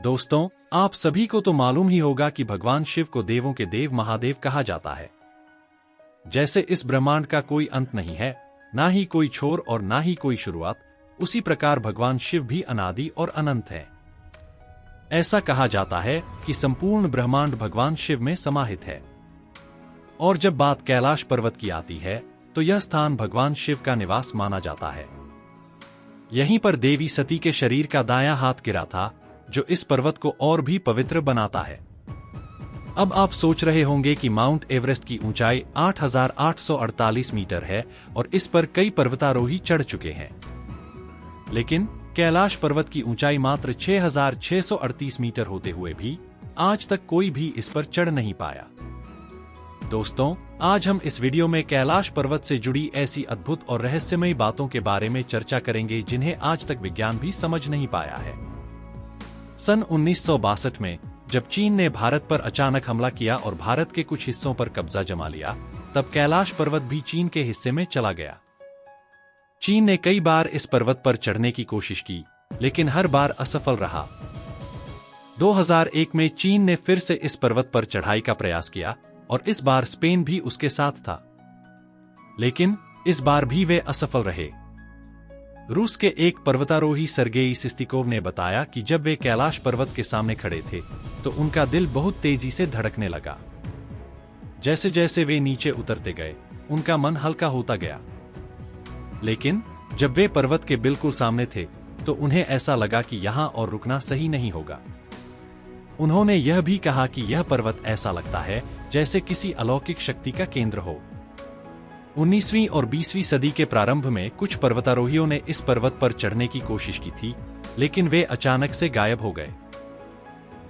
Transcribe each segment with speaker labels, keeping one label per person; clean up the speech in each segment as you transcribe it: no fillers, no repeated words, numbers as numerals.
Speaker 1: दोस्तों, आप सभी को तो मालूम ही होगा कि भगवान शिव को देवों के देव महादेव कहा जाता है। जैसे इस ब्रह्मांड का कोई अंत नहीं है, ना ही कोई छोर और ना ही कोई शुरुआत, उसी प्रकार भगवान शिव भी अनादि और अनंत हैं। ऐसा कहा जाता है कि संपूर्ण ब्रह्मांड भगवान शिव में समाहित है। और जब बात कैलाश पर्वत की आती है, तो यह स्थान भगवान शिव का निवास माना जाता है। यहीं पर देवी सती के शरीर का दायां हाथ गिरा था, जो इस पर्वत को और भी पवित्र बनाता है। अब आप सोच रहे होंगे कि माउंट एवरेस्ट की ऊंचाई 8,848 मीटर है और इस पर कई पर्वतारोही चढ़ चुके हैं। लेकिन कैलाश पर्वत की ऊंचाई मात्र 6,638 मीटर होते हुए भी आज तक कोई भी इस पर चढ़ नहीं पाया। दोस्तों, आज हम इस वीडियो में कैलाश पर्वत से जुड़ी ऐसी अद्भुत और रहस्यमयी बातों के बारे में चर्चा करेंगे जिन्हें आज तक विज्ञान भी समझ नहीं पाया है। सन 1962 में जब चीन ने भारत पर अचानक हमला किया और भारत के कुछ हिस्सों पर कब्जा जमा लिया, तब कैलाश पर्वत भी चीन के हिस्से में चला गया। चीन ने कई बार इस पर्वत पर चढ़ने की कोशिश की, लेकिन हर बार असफल रहा। 2001 में चीन ने फिर से इस पर्वत पर चढ़ाई का प्रयास किया और इस बार स्पेन भी उसके साथ था, लेकिन इस बार भी वे असफल रहे। रूस के एक पर्वतारोही सर्गेई सिस्तिकोव ने बताया कि जब वे कैलाश पर्वत के सामने खड़े थे, तो उनका दिल बहुत तेजी से धड़कने लगा। जैसे जैसे वे नीचे उतरते गए, उनका मन हल्का होता गया। लेकिन जब वे पर्वत के बिल्कुल सामने थे, तो उन्हें ऐसा लगा कि यहां और रुकना सही नहीं होगा। उन्होंने यह भी कहा कि यह पर्वत ऐसा लगता है जैसे किसी अलौकिक शक्ति का केंद्र हो। 19वीं और 20वीं सदी के प्रारंभ में कुछ पर्वतारोहियों ने इस पर्वत पर चढ़ने की कोशिश की थी, लेकिन वे अचानक से गायब हो गए।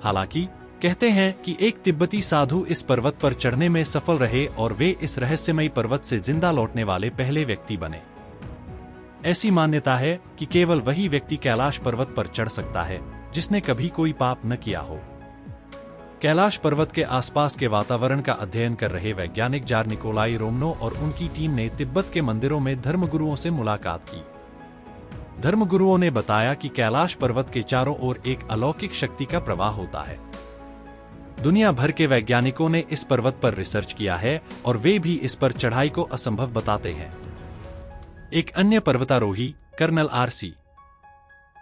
Speaker 1: हालांकि कहते हैं कि एक तिब्बती साधु इस पर्वत पर चढ़ने में सफल रहे और वे इस रहस्यमयी पर्वत से जिंदा लौटने वाले पहले व्यक्ति बने। ऐसी मान्यता है कि केवल वही व्यक्ति कैलाश पर्वत पर चढ़ सकता है जिसने कभी कोई पाप न किया हो। कैलाश पर्वत के आसपास के वातावरण का अध्ययन कर रहे वैज्ञानिक जार निकोलाई रोमनो और उनकी टीम ने तिब्बत के मंदिरों में धर्मगुरुओं से मुलाकात की। धर्मगुरुओं ने बताया कि कैलाश पर्वत के चारों ओर एक अलौकिक शक्ति का प्रवाह होता है। दुनिया भर के वैज्ञानिकों ने इस पर्वत पर रिसर्च किया है और वे भी इस पर चढ़ाई को असंभव बताते हैं। एक अन्य पर्वतारोही कर्नल आर.सी.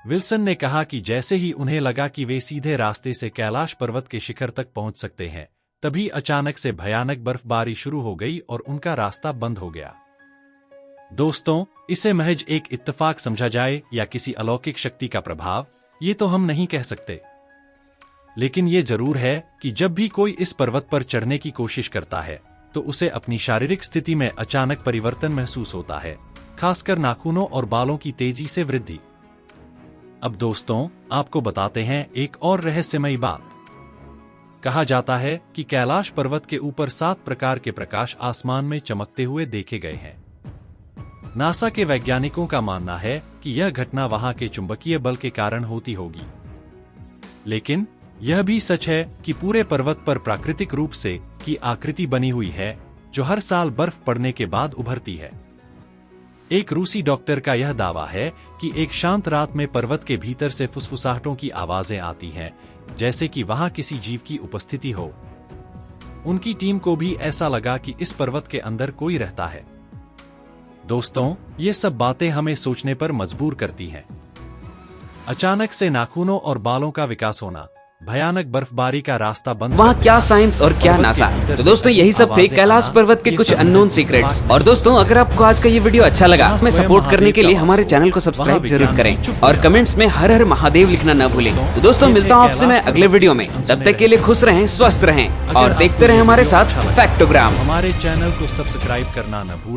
Speaker 1: विल्सन ने कहा कि जैसे ही उन्हें लगा कि वे सीधे रास्ते से कैलाश पर्वत के शिखर तक पहुंच सकते हैं, तभी अचानक से भयानक बर्फबारी शुरू हो गई और उनका रास्ता बंद हो गया। दोस्तों, इसे महज एक इत्तेफाक समझा जाए या किसी अलौकिक शक्ति का प्रभाव, ये तो हम नहीं कह सकते। लेकिन ये जरूर है कि जब भी कोई इस पर्वत पर चढ़ने की कोशिश करता है, तो उसे अपनी शारीरिक स्थिति में अचानक परिवर्तन महसूस होता है, खासकर नाखूनों और बालों की तेजी से वृद्धि। अब दोस्तों, आपको बताते हैं एक और रहस्यमयी बात। कहा जाता है कि कैलाश पर्वत के ऊपर 7 प्रकार के प्रकाश आसमान में चमकते हुए देखे गए हैं। नासा के वैज्ञानिकों का मानना है कि यह घटना वहां के चुंबकीय बल के कारण होती होगी। लेकिन यह भी सच है कि पूरे पर्वत पर प्राकृतिक रूप से की आकृति बनी हुई है, जो हर साल बर्फ पड़ने के बाद उभरती है। एक रूसी डॉक्टर का यह दावा है कि एक शांत रात में पर्वत के भीतर से फुसफुसाहटों की आवाजें आती हैं, जैसे कि वहां किसी जीव की उपस्थिति हो। उनकी टीम को भी ऐसा लगा कि इस पर्वत के अंदर कोई रहता है। दोस्तों, ये सब बातें हमें सोचने पर मजबूर करती हैं। अचानक से नाखूनों और बालों का विकास होना, भयानक बर्फबारी का रास्ता बंद,
Speaker 2: वहाँ क्या साइंस और क्या नासा। तो दोस्तों, यही सब थे कैलाश पर्वत के कुछ अननोन सीक्रेट्स। और दोस्तों, अगर आपको आज का ये वीडियो अच्छा लगा, हमें सपोर्ट करने के लिए हमारे चैनल को सब्सक्राइब जरूर करें और कमेंट्स में हर हर महादेव लिखना न भूलें। तो दोस्तों, मिलता हूँ आपसे मैं अगले वीडियो में। तब तक के लिए खुश रहें, स्वस्थ रहें और देखते रहें हमारे साथ फैक्टोग्राम।
Speaker 1: हमारे चैनल को सब्सक्राइब करना न भूलें।